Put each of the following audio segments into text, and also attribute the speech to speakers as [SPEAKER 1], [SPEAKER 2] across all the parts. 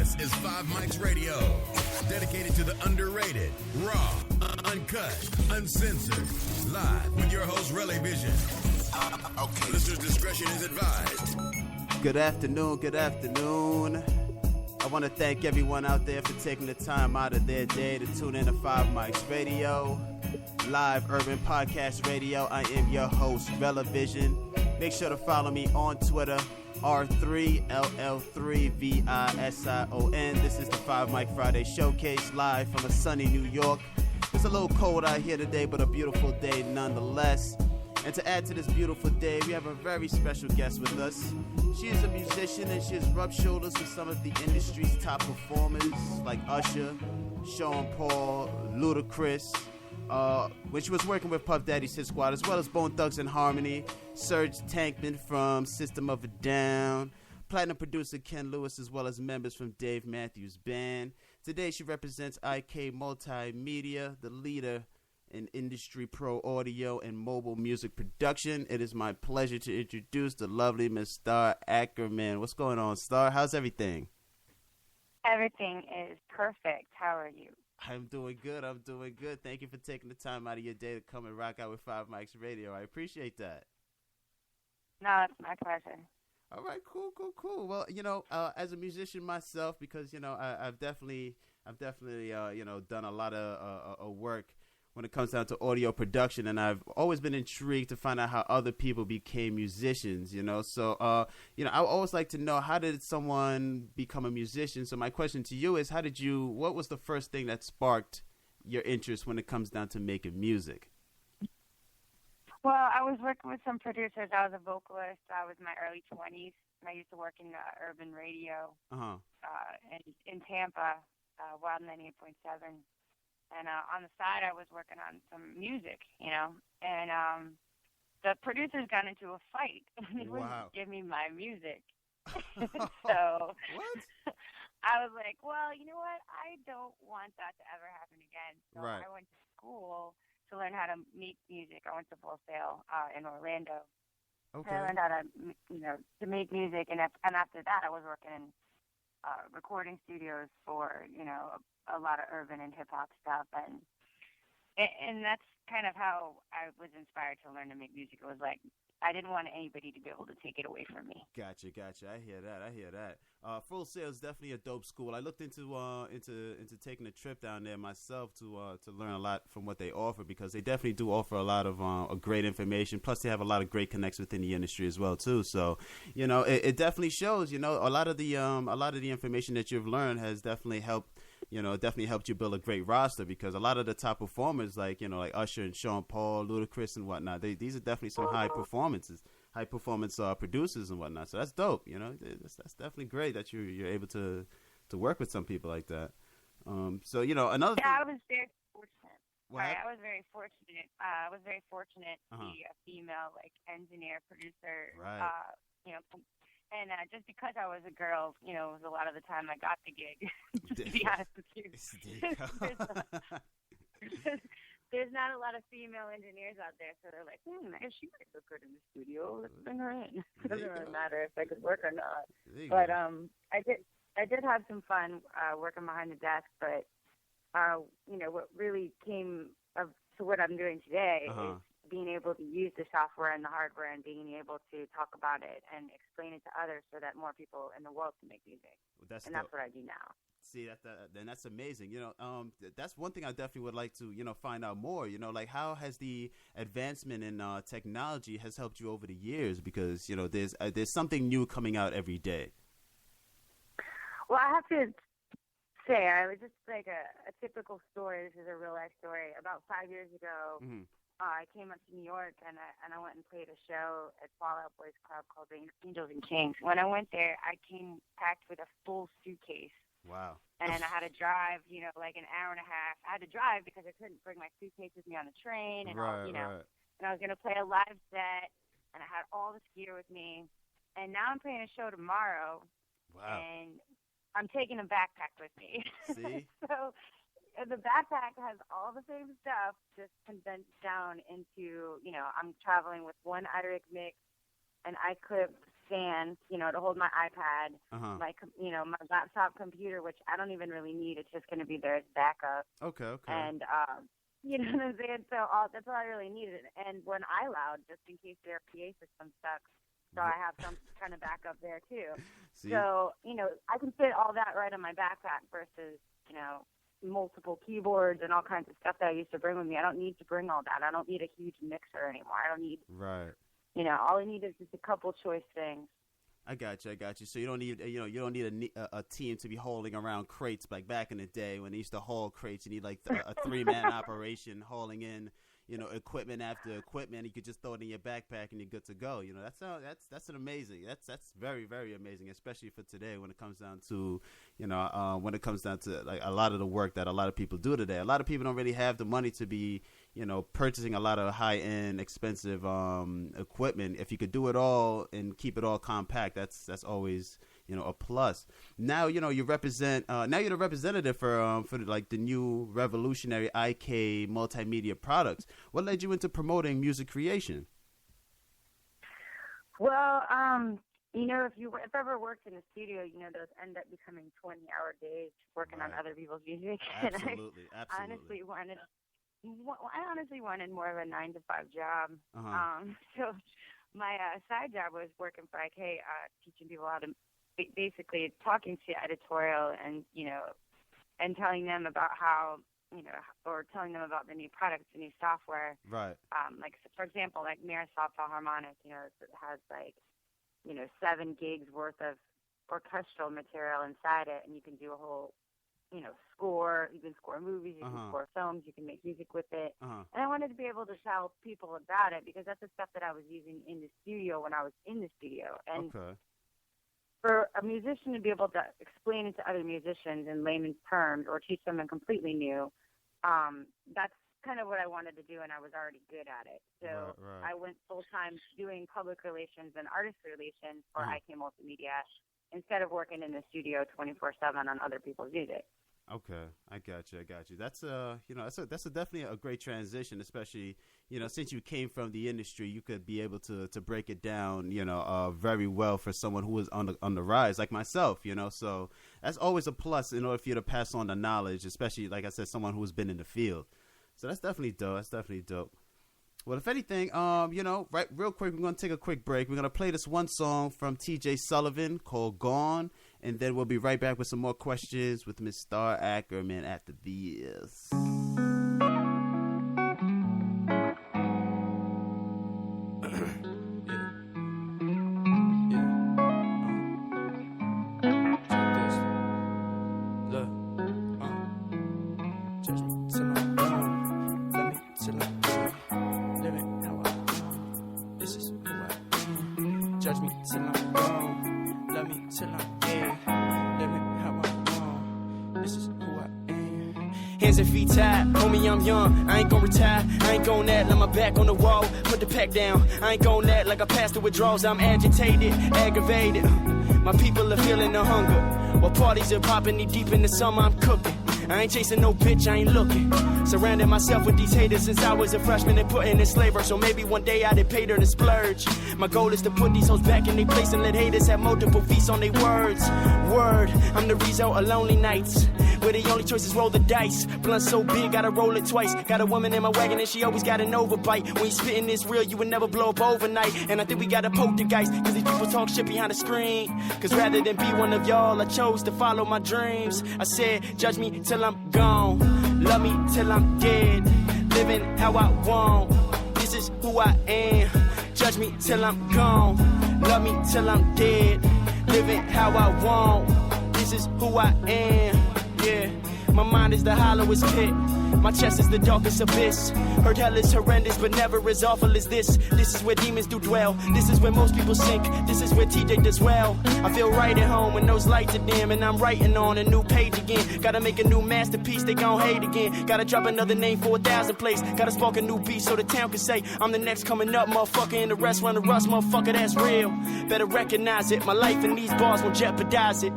[SPEAKER 1] This is FiveMicz Radio, dedicated to the underrated, raw, uncut, uncensored, live with your host, Relay Vision. Okay. Listener's discretion is advised.
[SPEAKER 2] Good afternoon. I want to thank everyone out there for taking the time out of their day to tune in to FiveMicz Radio, live urban podcast radio. I am your host, Relay Vision. Make sure to follow me on Twitter, R3LL3VISION. This is the FiveMicz Fridays Showcase live from a sunny New York. It's a little cold out here today, but a beautiful day nonetheless. And to add to this beautiful day, we have a very special guest with us. She is a musician and she has rubbed shoulders with some of the industry's top performers like Usher, Sean Paul, Ludacris. When she was working with Puff Daddy's Hit Squad, as well as Bone Thugs and Harmony, Serge Tankman from System of a Down, platinum producer Ken Lewis, as well as members from Dave Matthews Band. Today she represents IK Multimedia, the leader in industry pro audio and mobile music production. It is my pleasure to introduce the lovely Miss Starr Ackerman. What's going on, Starr? How's everything?
[SPEAKER 3] Everything is perfect. How are you?
[SPEAKER 2] I'm doing good. Thank you for taking the time out of your day to come and rock out with FiveMicz Radio. I appreciate that.
[SPEAKER 3] No, it's my pleasure.
[SPEAKER 2] All right, cool. Well, as a musician myself, because I've definitely done a lot of work when it comes down to audio production, and I've always been intrigued to find out how other people became musicians. So I always like to know, how did someone become a musician? So my question to you is, what was the first thing that sparked your interest when it comes down to making music?
[SPEAKER 3] Well, I was working with some producers. I was a vocalist. I was in my early 20s, and I used to work in urban radio in Tampa, Wild 98.7. And on the side, I was working on some music, and the producers got into a fight. They wouldn't give me my music. So
[SPEAKER 2] what?
[SPEAKER 3] I was like, well, you know what? I don't want that to ever happen again. So
[SPEAKER 2] right.
[SPEAKER 3] I went to school to learn how to make music. I went to Full Sail in Orlando.
[SPEAKER 2] Okay.
[SPEAKER 3] I learned how to, to make music, and after that, I was working in recording studios for, a lot of urban and hip hop stuff, and that's kind of how I was inspired to learn to make music. It was like I didn't want anybody to be able to take it away from me. Gotcha.
[SPEAKER 2] I hear that. Full Sail is definitely a dope school. I looked into taking a trip down there myself to learn a lot from what they offer, because they definitely do offer a lot of great information. Plus, they have a lot of great connects within the industry as well too. So, it definitely shows. A lot of the information that you've learned has definitely helped. Helped you build a great roster, because a lot of the top performers, like Usher and Sean Paul, Ludacris and whatnot, these are definitely some high performance producers and whatnot. So that's dope. That's definitely great that you're able to work with some people like that. So another thing.
[SPEAKER 3] I was very fortunate.
[SPEAKER 2] What?
[SPEAKER 3] I was very fortunate. To be a female engineer, producer.
[SPEAKER 2] Right.
[SPEAKER 3] And just because I was a girl, it was a lot of the time I got the gig, to be honest with you. There's not a lot of female engineers out there, so they're like, she might look good in the studio. Let's bring her in. It doesn't really matter if I could work or not. But I did have some fun working behind the desk, but, what really came to what I'm doing today is being able to use the software and the hardware and being able to talk about it and explain it to others so that more people in the world can make music.
[SPEAKER 2] Well, that's
[SPEAKER 3] what I do now.
[SPEAKER 2] See, that's amazing. That's one thing I definitely would like to, find out more. How has the advancement in technology has helped you over the years? Because, there's something new coming out every day.
[SPEAKER 3] Well, I have to say, I was just like a typical story. This is a real life story. About 5 years ago, I came up to New York and I went and played a show at Fallout Boys Club called the Angels and Kings. When I went there, I came packed with a full suitcase.
[SPEAKER 2] Wow.
[SPEAKER 3] And I had to drive, like an hour and a half. I had to drive because I couldn't bring my suitcase with me on the train, and
[SPEAKER 2] right.
[SPEAKER 3] And I was going to play a live set, and I had all this gear with me. And now I'm playing a show tomorrow.
[SPEAKER 2] Wow.
[SPEAKER 3] And I'm taking a backpack with me.
[SPEAKER 2] See?
[SPEAKER 3] So the backpack has all the same stuff, just condensed down into, I'm traveling with one iRig mix, an iClip stand, to hold my iPad, my laptop computer, which I don't even really need. It's just going to be there as backup.
[SPEAKER 2] Okay.
[SPEAKER 3] And, you know what I'm saying? So that's all I really needed. And one iLoud, just in case their PA system sucks. So I have some kind of backup there, too.
[SPEAKER 2] See?
[SPEAKER 3] So, I can fit all that right on my backpack versus, multiple keyboards and all kinds of stuff that I used to bring with me. I don't need to bring all that. I don't need a huge mixer anymore. I don't need, all I need is just a couple choice things.
[SPEAKER 2] I got you. So you don't need a team to be hauling around crates like back in the day when they used to haul crates. You need like a 3-man operation hauling in, equipment after equipment. You could just throw it in your backpack and you're good to go. That's an amazing. That's very, very amazing, especially for today when it comes down to, like a lot of the work that a lot of people do today. A lot of people don't really have the money to be, purchasing a lot of high-end, expensive equipment. If you could do it all and keep it all compact, that's always, a plus. Now, you represent. Now you're the representative for like the new revolutionary IK multimedia products. What led you into promoting music creation?
[SPEAKER 3] Well, if you've ever worked in a studio, those end up becoming 20-hour days working on other people's music.
[SPEAKER 2] Absolutely.
[SPEAKER 3] I honestly wanted more of a 9-to-5 job. So my side job was working for IK, teaching people how to basically talking to editorial and and telling them about how or telling them about the new products, the new software.
[SPEAKER 2] Right.
[SPEAKER 3] Like for example, like Microsoft Philharmonic, it has like 7 gigs worth of orchestral material inside it, and you can do a whole score. You can score movies, you can score films, you can make music with it. And I wanted to be able to tell people about it because that's the stuff that I was using in the studio when I was in the studio. And for a musician to be able to explain it to other musicians in layman's terms or teach someone completely new, that's kind of what I wanted to do, and I was already good at it. So I went full-time doing public relations and artist relations for IK Multimedia instead of working in the studio 24/7 on other people's music.
[SPEAKER 2] Okay, I got you. That's that's definitely a great transition, especially since you came from the industry, you could be able to break it down, very well for someone who is on the rise like myself, So that's always a plus in order for you to pass on the knowledge, especially like I said, someone who's been in the field. So that's definitely dope. Well, if anything, right, real quick, we're going to take a quick break. We're going to play this one song from TJ Sullivan called Gone, and then we'll be right back with some more questions with Miss Starr Ackerman after this.
[SPEAKER 4] Hands and feet tied, homie, I'm young, I ain't gon' retire, I ain't gon' act like my back on the wall, put the pack down, I ain't gon' act like I passed the withdrawals, I'm agitated, aggravated, my people are feeling the hunger, while parties are popping, deep in the summer, I'm cooking, I ain't chasing no bitch, I ain't looking, surrounding myself with these haters since I was a freshman and put in slavery, so maybe one day I'd have paid her to splurge, my goal is to put these hoes back in their place and let haters have multiple feasts on their words, I'm the result of lonely nights, where the only choice is roll the dice. Blunt so big, gotta roll it twice. Got a woman in my wagon and she always got an overbite. When you spitting this real, you would never blow up overnight. And I think we gotta poke the guys, cause these people talk shit behind the screen. Cause rather than be one of y'all, I chose to follow my dreams. I said, judge me till I'm gone. Love me till I'm dead. Living how I want. This is who I am. Judge me till I'm gone. Love me till I'm dead. Living how I want. This is who I am. Yeah, my mind is the hollowest pit. My chest is the darkest abyss. Heard hell is horrendous, but never as awful as this. This is where demons do dwell. This is where most people sink. This is where TJ does well. I feel right at home when those lights are dim, and I'm writing on a new page again. Gotta make a new masterpiece, they gon' hate again. Gotta drop another name for 1,000 plays. Gotta spark a new beat so the town can say I'm the next coming up, motherfucker. And the rest run the rust, motherfucker, that's real. Better recognize it. My life in these bars won't jeopardize it.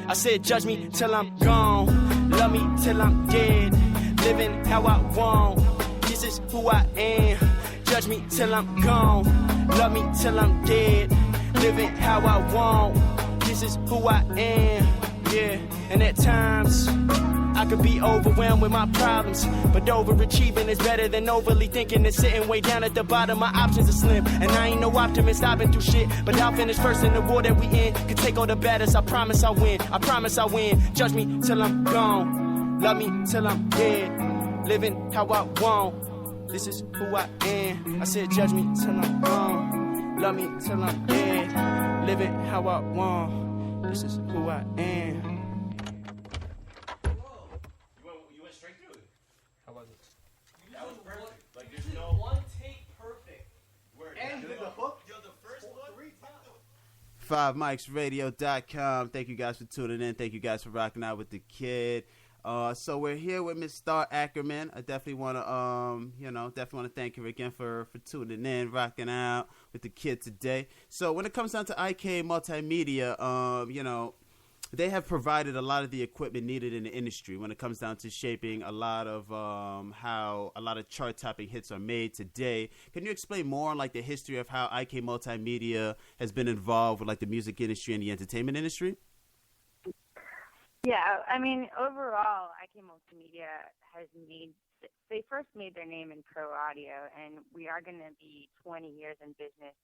[SPEAKER 4] I said, judge me till I'm gone. Love me till I'm dead. Living how I want. This is who I am. Judge me till I'm gone. Love me till I'm dead. living how I want. This is who I am, yeah. And at times, I could be overwhelmed with my problems, but overachieving is better than overly thinking and sitting way down at the bottom. My options are slim, and I ain't no optimist. I've been through shit, but I'll finish first in the war that we in. Can take all the batters, I promise I'll win. I promise I'll win. Judge me till I'm gone, love me till I'm dead, living how I want. This is who I am. I said judge me till I'm gone, love me till I'm dead, living how I want. This is who I am.
[SPEAKER 2] FiveMicZRadio.com. Thank you guys for tuning in. Thank you guys for rocking out with the kid. So we're here with Miss Starr Ackerman. I definitely want to, thank her again for tuning in, rocking out with the kid today. So when it comes down to IK Multimedia, they have provided a lot of the equipment needed in the industry when it comes down to shaping a lot of how a lot of chart-topping hits are made today. Can you explain more on like the history of how IK Multimedia has been involved with like the music industry and the entertainment industry?
[SPEAKER 3] Yeah, I mean, overall, IK Multimedia they first made their name in pro audio, and we are going to be 20 years in business,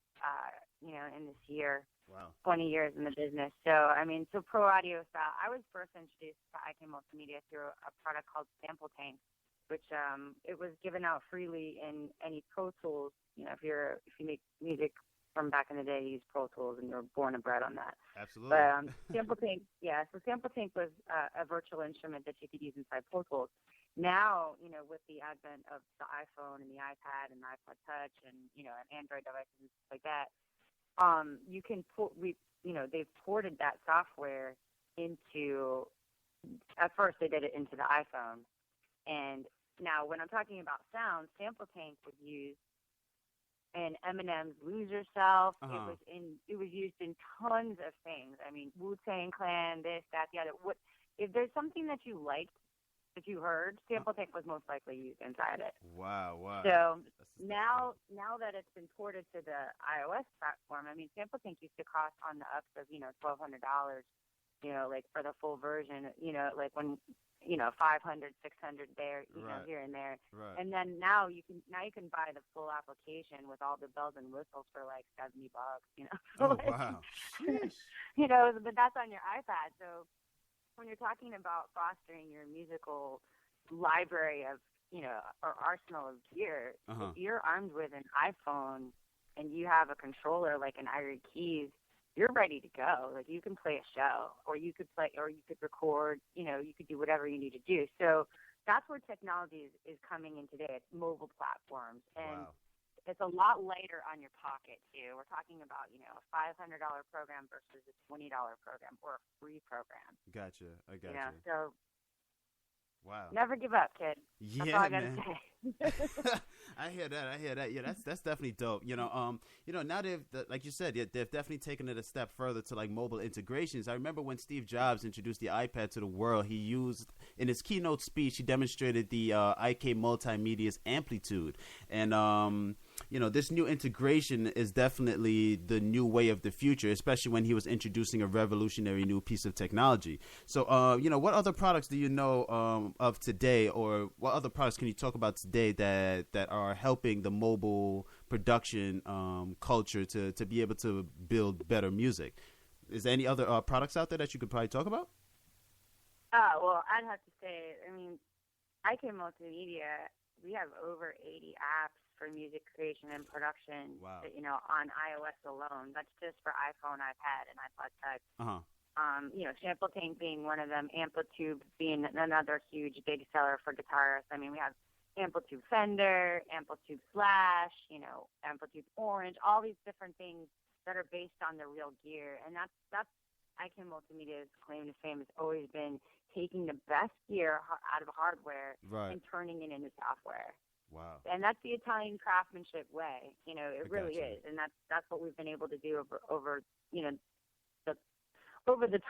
[SPEAKER 3] in this year.
[SPEAKER 2] Wow.
[SPEAKER 3] 20 years in the business. So pro audio style. I was first introduced to IK Multimedia through a product called Sample Tank, which it was given out freely in any Pro Tools. If you make music from back in the day, you use Pro Tools, and you're born and bred on that.
[SPEAKER 2] Absolutely.
[SPEAKER 3] But Sample Tank, so Sample Tank was a virtual instrument that you could use inside Pro Tools. Now, with the advent of the iPhone and the iPad and the iPod Touch and Android devices and stuff like that, you can they've ported that software into. At first, they did it into the iPhone, and now when I'm talking about sound, Sample Tank was used in Eminem's "Lose Yourself."
[SPEAKER 2] Uh-huh.
[SPEAKER 3] It was used in tons of things. I mean, Wu-Tang Clan, this, that, the other. If there's something that you liked, that you heard, Sample Tank was most likely used inside it.
[SPEAKER 2] Wow.
[SPEAKER 3] So now that it's been ported to the iOS platform, I mean, Sample Tank used to cost on the ups of $1,200, like for the full version, like when 500, 600 there,
[SPEAKER 2] Right.
[SPEAKER 3] here and there,
[SPEAKER 2] Right.
[SPEAKER 3] and then now you can buy the full application with all the bells and whistles for like $70.
[SPEAKER 2] Oh, wow.
[SPEAKER 3] But that's on your iPad. So when you're talking about fostering your musical library of, or arsenal of gear,
[SPEAKER 2] Uh-huh.
[SPEAKER 3] if you're armed with an iPhone and you have a controller like an Irie Keys, you're ready to go. Like you can play a show, or you could record, you could do whatever you need to do. So that's where technology is coming in today. It's mobile platforms, and
[SPEAKER 2] Wow.
[SPEAKER 3] it's a lot lighter on your pocket too. We're talking about, a $500 program versus a $20 program or a free program.
[SPEAKER 2] Gotcha. I gotcha.
[SPEAKER 3] So
[SPEAKER 2] Wow.
[SPEAKER 3] never give up, kid. That's
[SPEAKER 2] Yeah,
[SPEAKER 3] all I gotta
[SPEAKER 2] man.
[SPEAKER 3] say.
[SPEAKER 2] I hear that. Yeah, that's definitely dope. Now they've, like you said, they've definitely taken it a step further to like mobile integrations. I remember when Steve Jobs introduced the iPad to the world, he used in his keynote speech, he demonstrated the IK Multimedia's amplitude, and this new integration is definitely the new way of the future, especially when he was introducing a revolutionary new piece of technology. So, what other products do you know of today, or what other products can you talk about today that are helping the mobile production culture to be able to build better music? Is there any other products out there that you could probably talk about?
[SPEAKER 3] Well, I'd have to say, IK Multimedia, we have over 80 apps for music creation and production.
[SPEAKER 2] Wow.
[SPEAKER 3] On iOS alone. That's just for iPhone, iPad, and iPod Touch.
[SPEAKER 2] Uh-huh.
[SPEAKER 3] Sample Tank being one of them, Amplitude being another huge big seller for guitarists. We have Amplitude Fender, Amplitude Flash, Amplitude Orange, all these different things that are based on the real gear. And that's IK Multimedia's claim to fame has always been taking the best gear out of hardware, right, and turning it into software.
[SPEAKER 2] Wow.
[SPEAKER 3] And that's the Italian craftsmanship way. It really is. And that's what we've been able to do over the